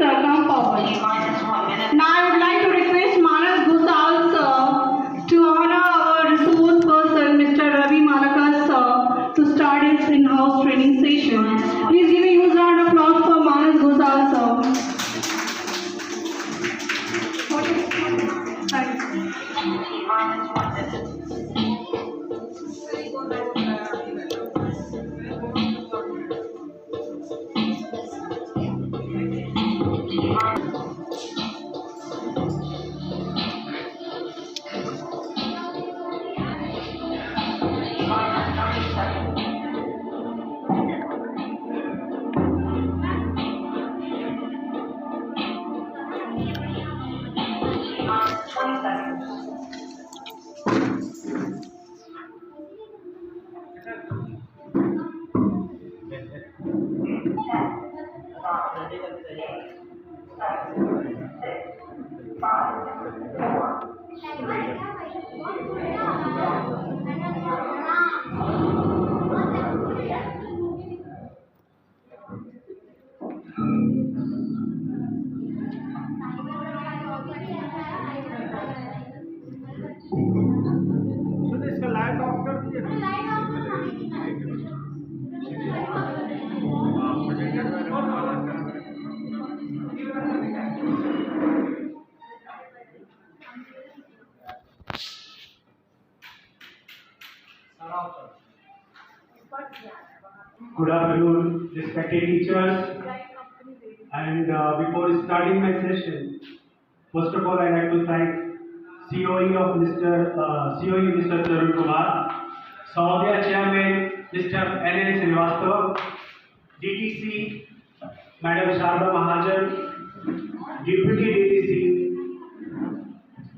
sir, come forward. Now I would like to request Manas Gosal sir to honor our resource person Mr. Ravi Malakar sir to start his in-house training session. Please give a huge round of applause for Manas Gosal sir. Good afternoon, respected teachers. And before starting my session, first of all, I'd like to thank COE of COE Mr. Tarun Kumar, Saudya Chairman Mr. N.N. Srivastava, DTC Madam Sharda Mahajan, Deputy DTC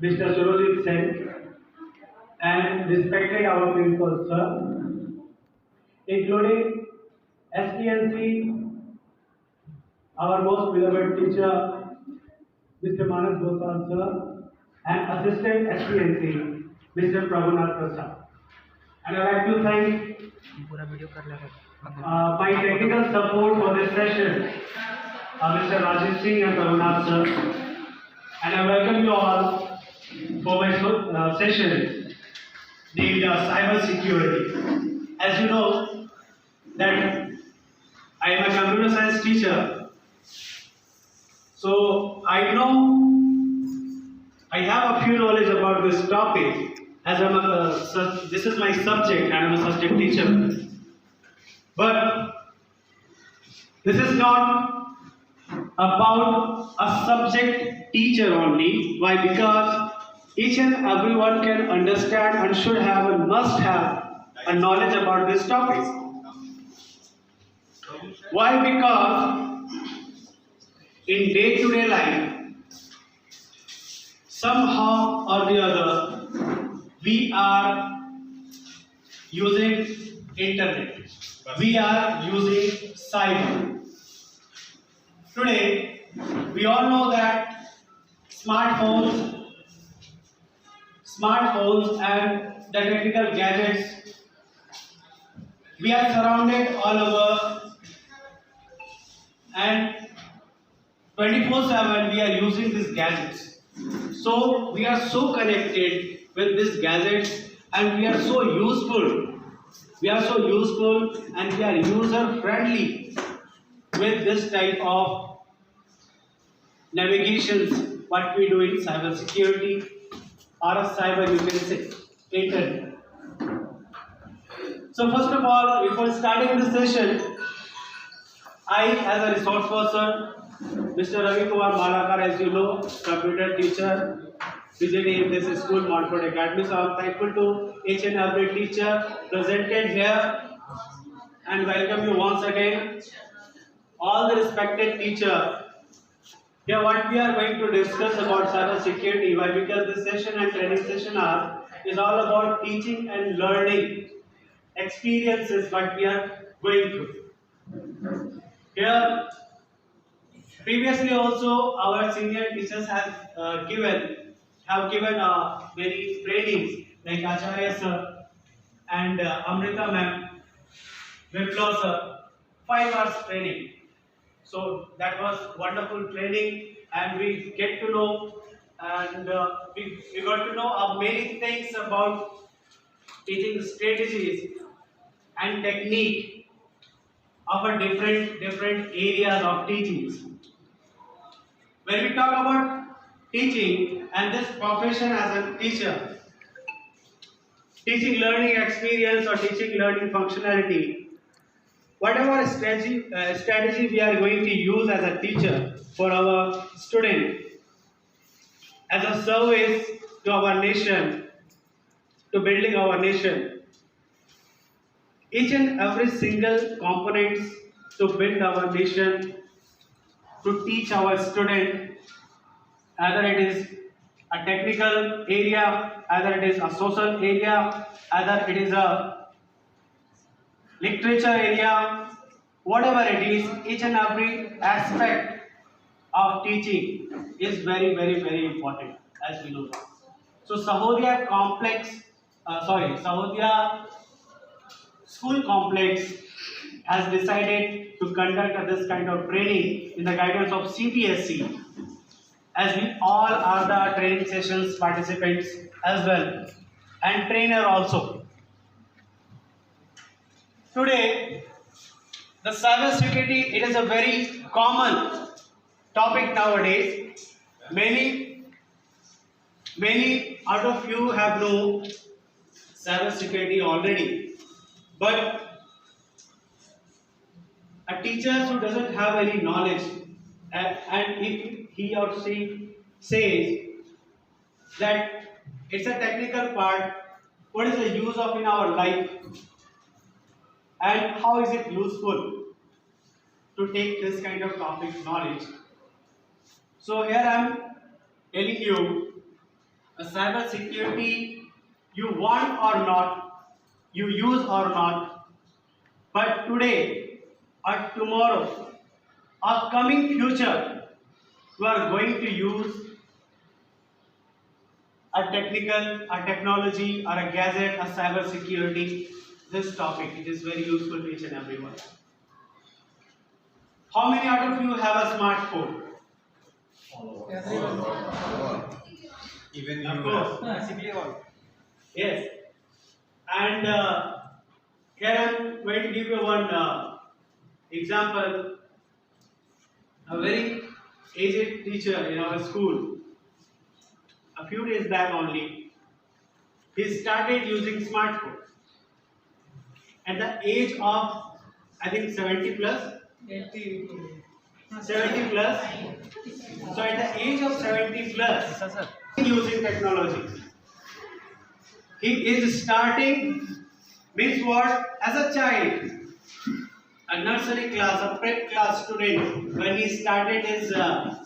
Mr. Surojit Sen, and respected our principal sir, including SPNC, our most beloved teacher, Mr. Manas Gosal sir, and Assistant SPNC, Mr. Prabhunath Prasad. And I'd like to thank my technical support for this session, Mr. Rajesh Singh and Prabhunath sir. And I welcome you all for my session named Cyber Security. As you know, that I am a computer science teacher, so I have a few knowledge about this topic, as this is my subject and I am a subject teacher. But this is not about a subject teacher only. Why? Because each and everyone can understand and should have and must have a knowledge about this topic. Why? Because in day-to-day life, somehow or the other, we are using internet. We are using cyber. Today, we all know that smartphones and the technical gadgets, we are surrounded all over, and 24/7 we are using these gadgets. So we are so connected with these gadgets, and we are so useful. We are so useful and we are user friendly with this type of navigations, what we do in cyber security, or a cyber, you can say, internet. So first of all, before starting the session, I, as a resource person, Mr. Ravi Kumar Malakar, as you know, computer teacher, visiting this school, Montfort Academy. So I'm thankful to each and every teacher presented here, and welcome you once again, all the respected teachers. Here, what we are going to discuss about cyber security. Why? Because this session and training session is all about teaching and learning experiences what we are going through. Here, previously also our senior teachers have given many trainings like Acharya sir and Amrita ma'am, Viplav sir, 5 hours training. So that was wonderful training, and we get to know, and we got to know many things about teaching strategies and technique of a different areas of teachings. When we talk about teaching and this profession as a teacher, teaching learning experience or teaching learning functionality, whatever strategy we are going to use as a teacher for our student, as a service to our nation, to building our nation, each and every single components to build our nation, to teach our student, either it is a technical area, either it is a social area, either it is a literature area, whatever it is, each and every aspect of teaching is very important, as we know. So Sahodia School Complex has decided to conduct this kind of training in the guidance of CPSC, as we all are the training sessions participants as well, and trainer also. Today, the cyber security, it is a very common topic nowadays. Many out of you have known cyber security already, but a teacher who doesn't have any knowledge, and if he or she says that it's a technical part, what is the use of in our life, and how is it useful to take this kind of topic knowledge? So here I am telling you, a cyber security, you want or not, you use or not, but today or tomorrow or coming future, you are going to use a technology or a gadget, a cyber security. This topic, it is very useful to each and everyone. How many out of you have a smartphone? Even you Of course. basically all. Yes. And here I am going to give you one example. A very aged teacher in our school, a few days back only, he started using smartphone at the age of, I think, 70 plus. 70 plus. So at the age of 70 plus, using technology. He is starting, means what? As a child, a nursery class, a prep class student, when he started his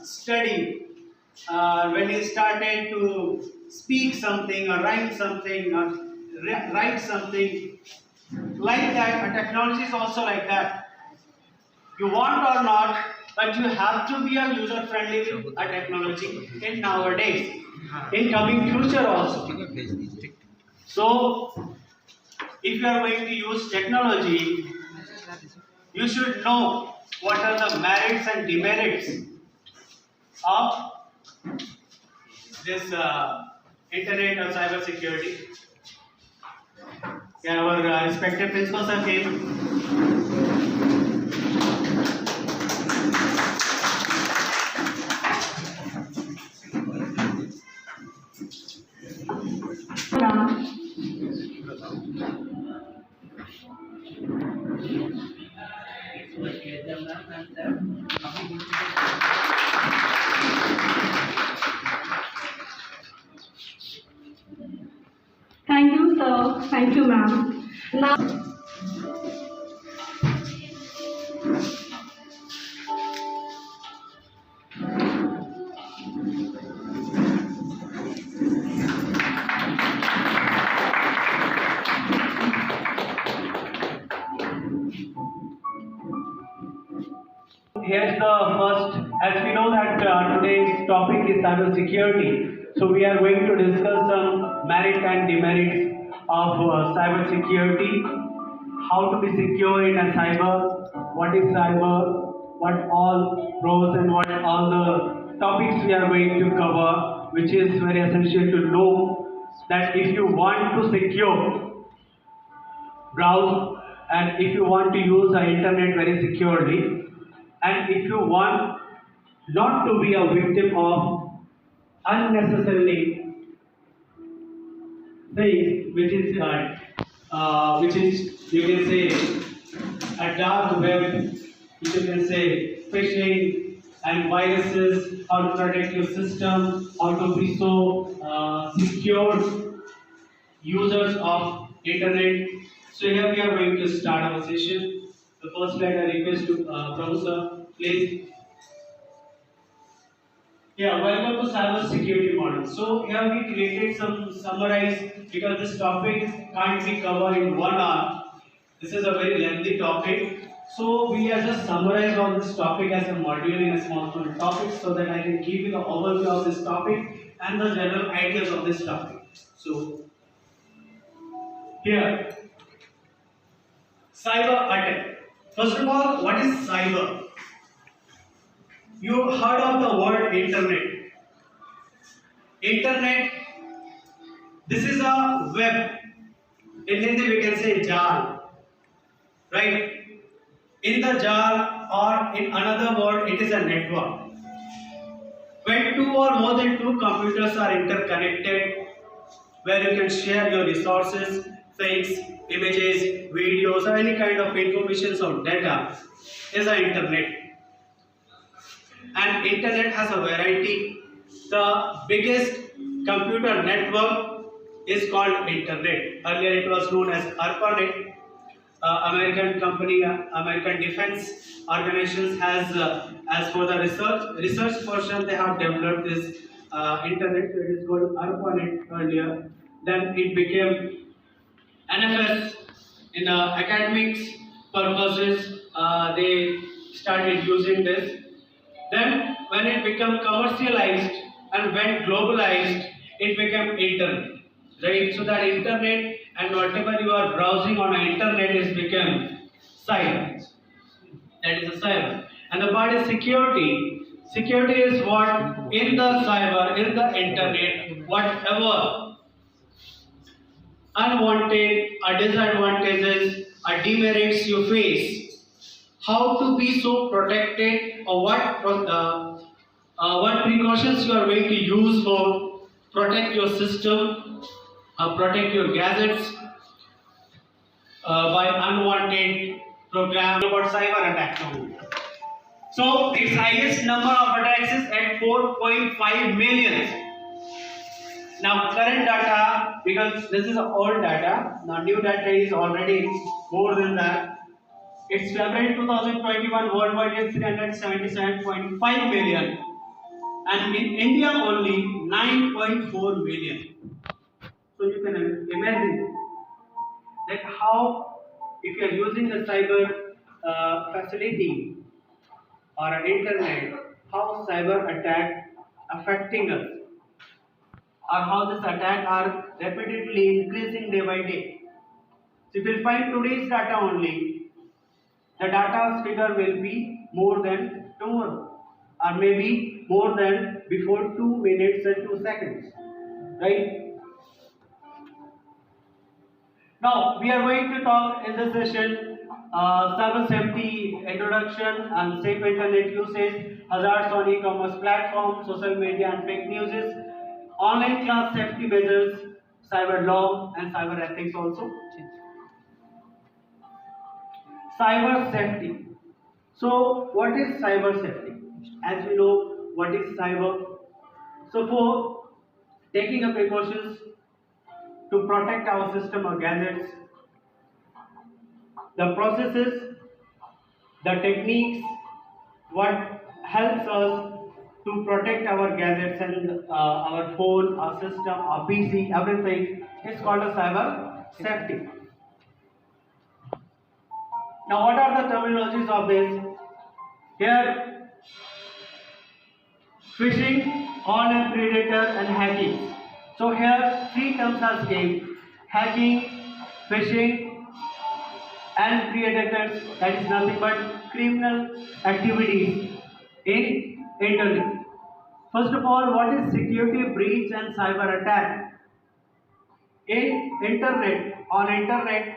study, when he started to speak something or rhyme something or write something, like that, a technology is also like that. You want or not, but you have to be a user friendly with a technology in nowadays, in coming future also. So, if you are going to use technology, you should know what are the merits and demerits of this internet or cyber security. Yeah, our respected principals have came. Thank you, sir. Thank you, ma'am. Now, Here's the first, as we know that today's topic is cyber security. So we are going to discuss some merits and demerits of cyber security, how to be secure in a cyber, what is cyber, what all pros and what all the topics we are going to cover, which is very essential to know that if you want to secure, browse, and if you want to use the internet very securely, and if you want not to be a victim of unnecessarily things which is you can say a dark web, which you can say phishing and viruses, how to protect your system, how to be so secure users of internet. So here we are going to start our session. The first slide I request to Professor, please. Yeah, welcome to cyber security model. So here we created some summarize because this topic can't be covered in 1 hour. This is a very lengthy topic. So we are just summarized on this topic as a module in a small topic so that I can give you the overview of this topic and the general ideas of this topic. So here, cyber attack. First of all, what is cyber? You heard of the word internet. Internet, this is a web. In Hindi we can say jal. Right? In the jal or in another word, it is a network. When two or more than two computers are interconnected, where you can share your resources, things, images, videos, or any kind of information or data, is the internet. And internet has a variety. The biggest computer network is called internet. Earlier it was known as ARPANET. American company, American Defense Organizations has, as for the research portion, they have developed this internet. So it is called ARPANET earlier. Then it became NFS in academics purposes. They started using this. Then when it became commercialized and went globalized, it became internet. Right? So that internet and whatever you are browsing on the internet is become cyber. That is a cyber. And the part is security. Security is what in the cyber, in the internet, whatever unwanted or disadvantages or demerits you face, how to be so protected, or what precautions you are going to use for protect your system, protect your gadgets by unwanted program. About cyber attack now. So its highest number of attacks is at 4.5 million. Now current data, because this is old data, now new data is already more than that. It's February 2021, worldwide is 377.5 million, and in India only 9.4 million. So you can imagine that how, if you are using a cyber facility or an internet, how cyber attack affecting us, or how this attack are rapidly increasing day by day. So if you find today's data only, the data's figure will be more than tomorrow, or maybe more than before 2 minutes and 2 seconds, right? Now we are going to talk in this session cyber safety introduction and safe internet usage, hazards on e-commerce platforms, social media and fake news, online class safety measures, cyber law and cyber ethics also. Cyber safety. So what is cyber safety? As we know, what is cyber? So for taking a precautions to protect our system or gadgets, the processes, the techniques, what helps us to protect our gadgets and our phone, our system, our PC, everything is called a cyber safety. Now, what are the terminologies of this? Here, phishing, online predator, and hacking. So here, three terms are given: hacking, phishing, and predators. That is nothing but criminal activities in internet. First of all, what is security breach and cyber attack? On internet,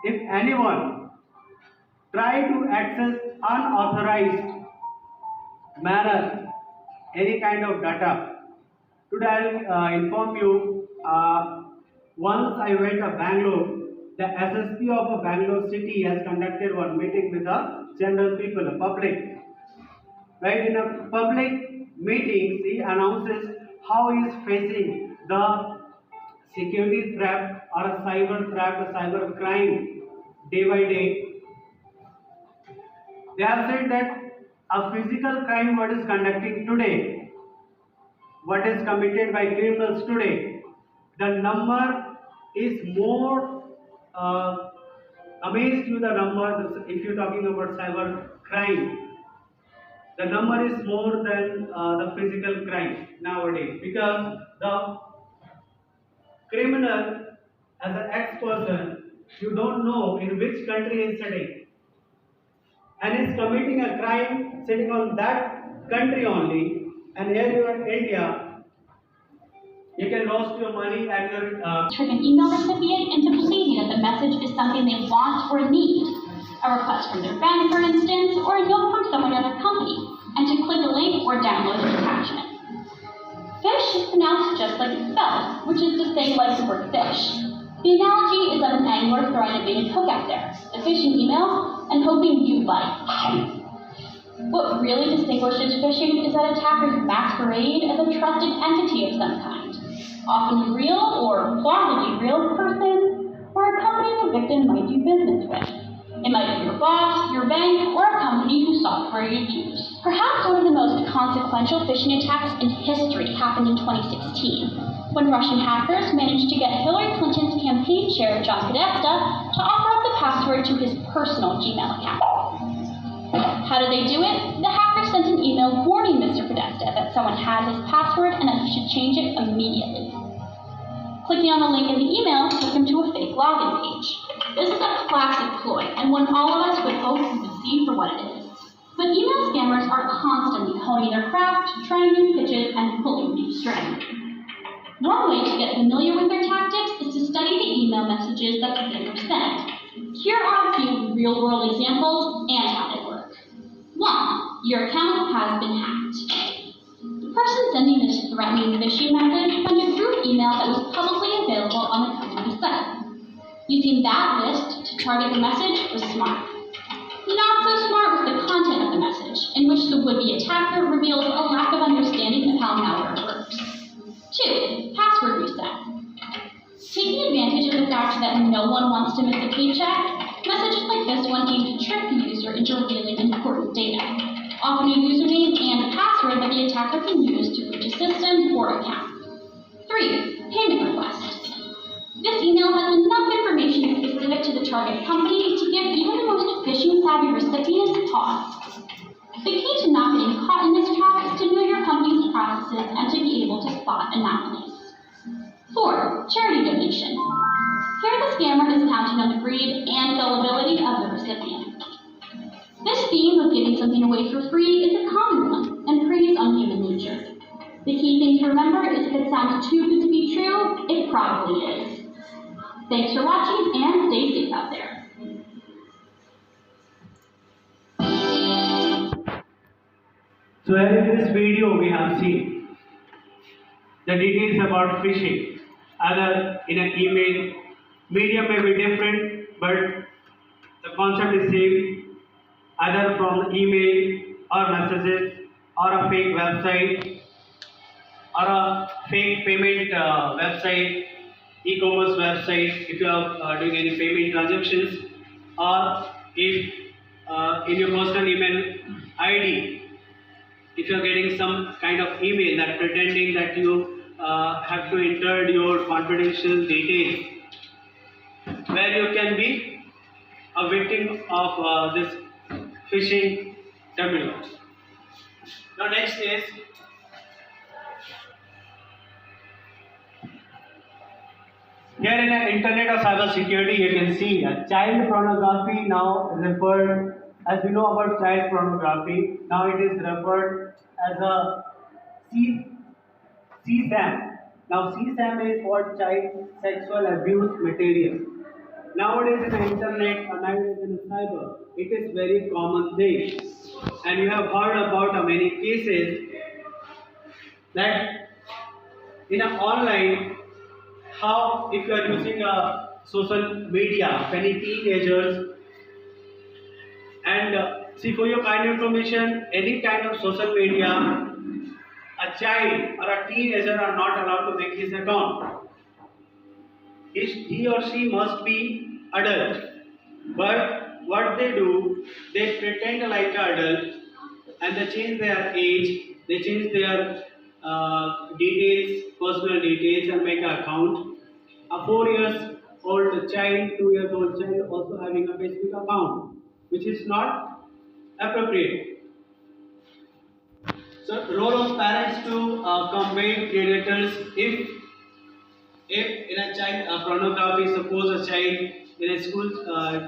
if anyone try to access unauthorized manner any kind of data. Today I'll inform you. Once I went to Bangalore, the SSP of a Bangalore city has conducted one meeting with the general people, the public. Right, in a public meeting, he announces how he is facing the security threat or a cyber threat, a cyber crime day by day. They have said that a physical crime what is conducting today, what is committed by criminals today, the number is more amazed you the number if you're talking about cyber crime. The number is more than the physical crime nowadays because the criminal as an ex-person, you don't know in which country he is sitting and is committing a crime sitting on that country only, and here you are in India, you can lose your money and your trick an email recipient into believing that the message is something they want or need, a request from their bank, for instance, or a note from someone at their company, and to click a link or download an attachment. Fish is pronounced just like it's spelled, which is to say like the word fish. The analogy is of an angler throwing a baited hook out there, a phishing email, and hoping you bite. What really distinguishes phishing is that attackers masquerade as a trusted entity of some kind, often a real or plausibly real person or a company the victim might do business with. It might be your boss, your bank, or a company whose software you use. Perhaps one of the most consequential phishing attacks in history happened in 2016, when Russian hackers managed to get Hillary Clinton's campaign chair, John Podesta, to offer up the password to his personal Gmail account. How did they do it? The hackers sent an email warning Mr. Podesta that someone had his password and that he should change it immediately. Clicking on the link in the email took him to a fake login page. This is a classic ploy, and one all of us would hope we would see for what it is. But email scammers are constantly honing their craft, trying new pitches, and pulling new strings. One way to get familiar with their tactics is to study the email messages that the victim sent. Here are a few real-world examples and how they work. 1. Your account has been hacked. The person sending this threatening phishing message sent a group email that was publicly available on the company site. Using that list to target the message was smart. Not so smart was the content of the message, in which the would-be attacker reveals a lack of understanding of how malware works. 2. Password reset. Taking advantage of the fact that no one wants to miss a paycheck, messages like this one aim to trick the user into revealing important data, often a username and password that the attacker can use to breach a system or account. 3. Payment request. This email has enough information specific to the target company to give even the most phishing-savvy recipients pause. The key to not getting caught in this trap is to know your company's processes and to be able to spot anomalies. 4. Charity donation. Here the scammer is counting on the greed and gullibility of the recipient. This theme of giving something away for free is a common one and preys on human nature. The key thing to remember is if it sounds too good to be true, it probably is. Thanks for watching and stay safe out there. So here in this video we have seen the details about phishing. Either in an email, medium may be different, but the concept is same. Either from the email or messages or a fake website or a fake payment website, e-commerce website if you are doing any payment transactions, or if in your personal email ID, if you are getting some kind of email that pretending that you have to enter your confidential details, where you can be a victim of this phishing terminal. Now next is here in the internet of cyber security, you can see that child pornography now referred As we know about child pornography, now it is referred as a C CSAM. Now CSAM is for child sexual abuse material. Nowadays in the internet or nowadays in the cyber, it is very common thing. And you have heard about many cases that in a online, how if you are using a social media, many teenagers and see for your kind information, any kind of social media, a child or a teenager are not allowed to make his account. He or she must be adult. But what they do, they pretend like adult and they change their age, they change their details, personal details and make an account. A 4 years old child, 2 years old child also having a Facebook account, which is not appropriate. So role of parents to combat predators if in a child pornography, suppose a child in a school,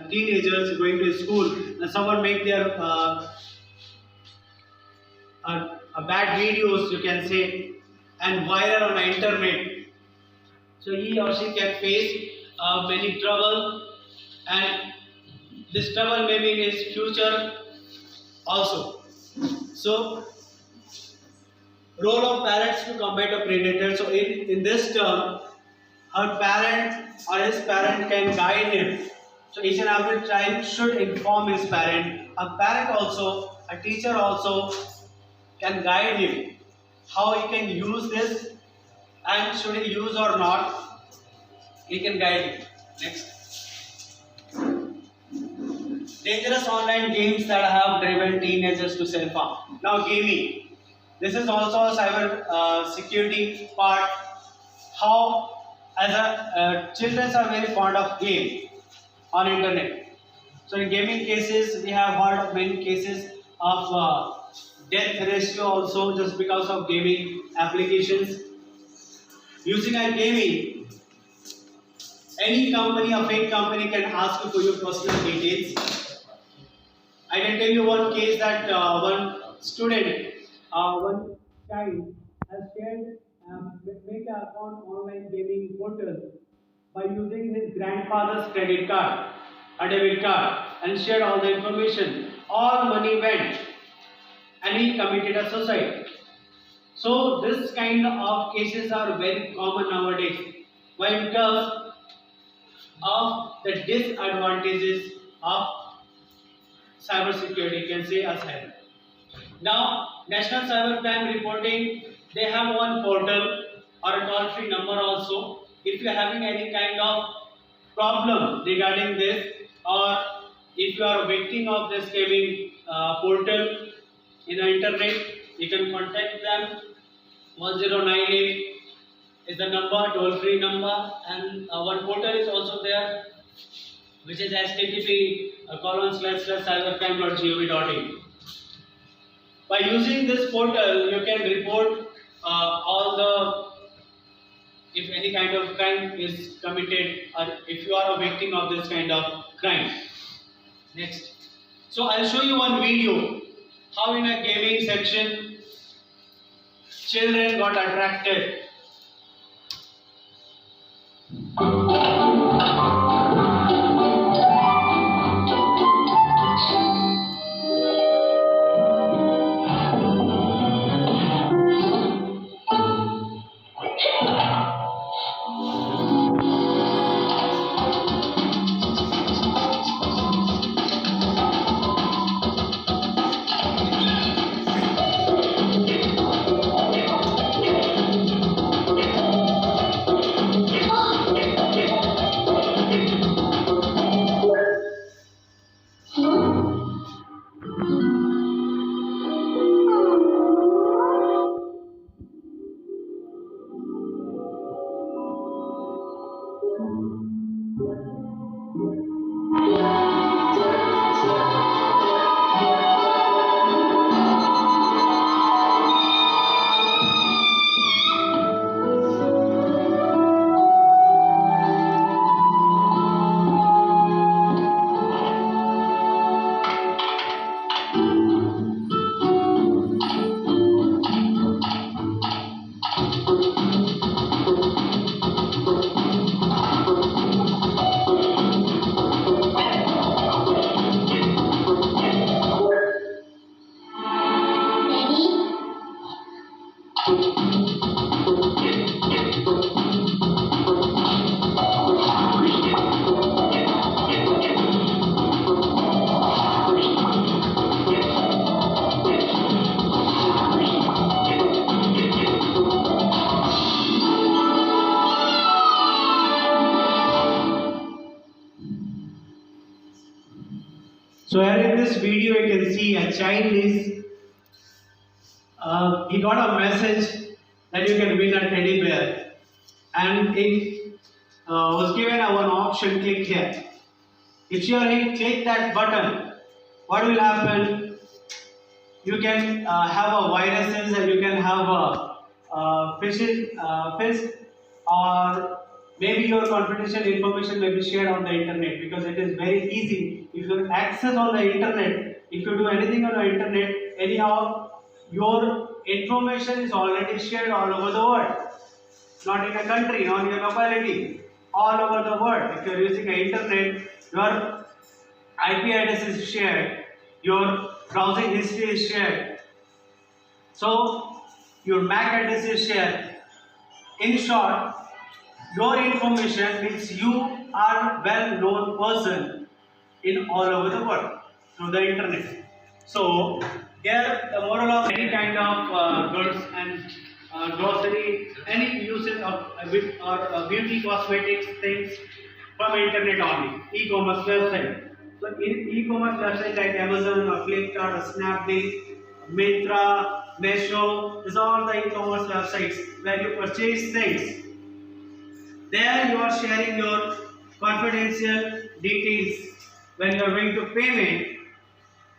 teenagers going to school and someone make their bad videos, you can say, and viral on the internet. So he or she can face many trouble, and this trouble may be in his future also. So role of parents to combat a predator. So in this term, her parent or his parent can guide him. So each and every child should inform his parent. A parent also, a teacher also can guide him how he can use this and should he use or not. He can guide him. Next. Dangerous online games that have driven teenagers to self-harm. Now gaming. This is also a cyber security part. How as a children are very fond of game on internet. So in gaming cases, we have heard of many cases of death ratio also just because of gaming applications. Using a gaming, any company, a fake company can ask you for your personal details. I can tell you one case that one student, one child has shared make an account online gaming portal by using his grandfather's credit card, a debit card, and shared all the information. All money went, and he committed a suicide. So this kind of cases are very common nowadays. Why? Because of the disadvantages of cybersecurity, you can say as cyber. Now, National Cybercrime Reporting, they have one portal or a toll-free number also. If you are having any kind of problem regarding this, or if you are a victim of this gaming portal in the internet, you can contact them. 1098 is the number, toll-free number, and one portal is also there, which is http://cybercrime.gov.in. By using this portal, you can report all the, if any kind of crime is committed, or if you are a victim of this kind of crime. Next. So I'll show you one video how in a gaming section children got attracted. So here in this video you can see a child is, he got a message that you can win a teddy bear, and it was given one option, click here. If you click that button, what will happen? You can have a viruses, and you can have a fish, or maybe your confidential information may be shared on the internet, because it is very easy. If you access on the internet, if you do anything on the internet, anyhow your information is already shared all over the world, not in a country, not in a locality, all over the world. If you are using the internet, your IP address is shared, your browsing history is shared, so your MAC address is shared. In short, your information means you are well known person in all over the world through the internet. So here the moral of any kind of goods and grocery, any uses of beauty cosmetics things from internet only, e-commerce website. So in e-commerce website like Amazon or Flipkart or Snapdeal, Myntra, Meesho, these are all the e-commerce websites where you purchase things. There you are sharing your confidential details when you are going to payment.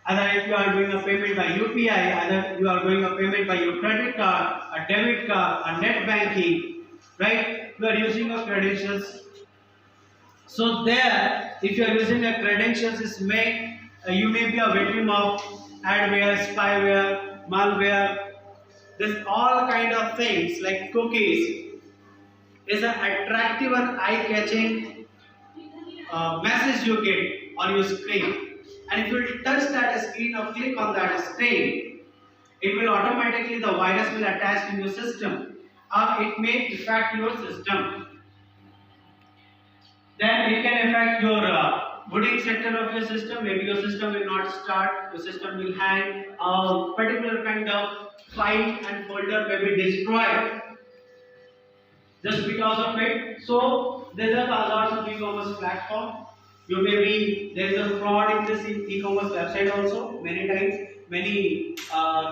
Either if you are doing a payment by UPI, either you are doing a payment by your credit card, a debit card, a net banking, right? You are using your credentials. So there, if you are using your credentials, you may be a victim of adware, spyware, malware. This all kind of things like cookies is an attractive and eye-catching message you get on your screen. And if you touch that screen or click on that screen, it will automatically, the virus will attach to your system, or it may affect your system. Then it can affect your booting sector of your system. Maybe your system will not start, your system will hang, a particular kind of file and folder may be destroyed just because of it. So there are lots of e-commerce platform. You may be, there is a fraud in this e-commerce website also. Many times, many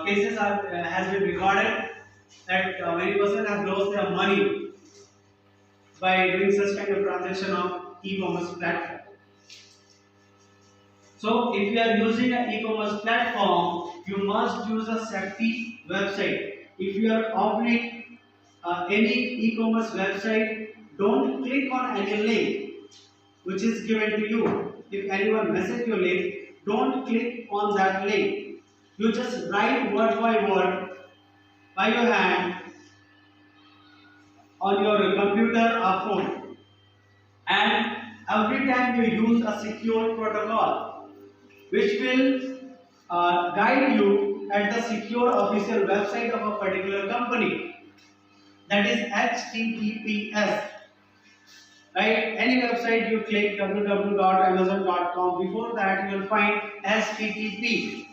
cases has been recorded that many persons have lost their money by doing such kind of transaction on e-commerce platform. So if you are using an e-commerce platform, you must use a safety website. If you are opening any e-commerce website, don't click on any link which is given to you. If anyone message your link, don't click on that link. You just write word by word by your hand on your computer or phone, and every time you use a secure protocol which will guide you at the secure official website of a particular company, that is HTTPS. Right? Any website you click www.amazon.com, before that you will find HTTP.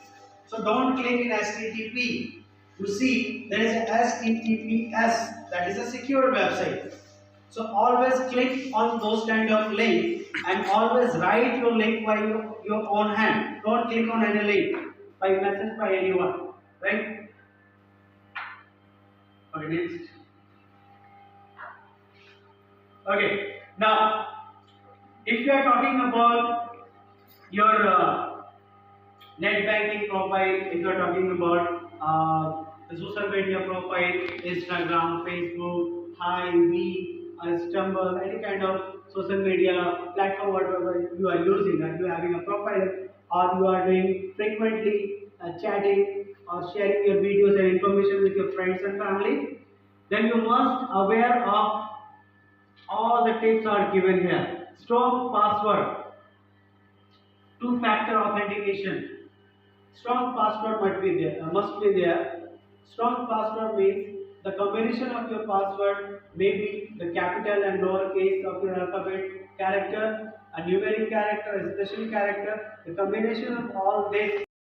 So don't click in HTTP. You see there is a HTTPS, that is a secure website. So always click on those kind of links, and always write your link by your own hand. Don't click on any link by message by anyone. Right? Okay, next. Okay. Now, if you are talking about your net banking profile, if you are talking about the social media profile, Instagram, Facebook, Hi, Me, Stumble, any kind of social media platform, whatever you are using, and you are having a profile, or you are doing frequently chatting or sharing your videos and information with your friends and family, then you must aware of all the tips are given here. Strong password, two-factor authentication. Strong password must be there. Strong password means The combination of your password may be the capital and lowercase of your alphabet character, a numeric character, a special character. The combination of all this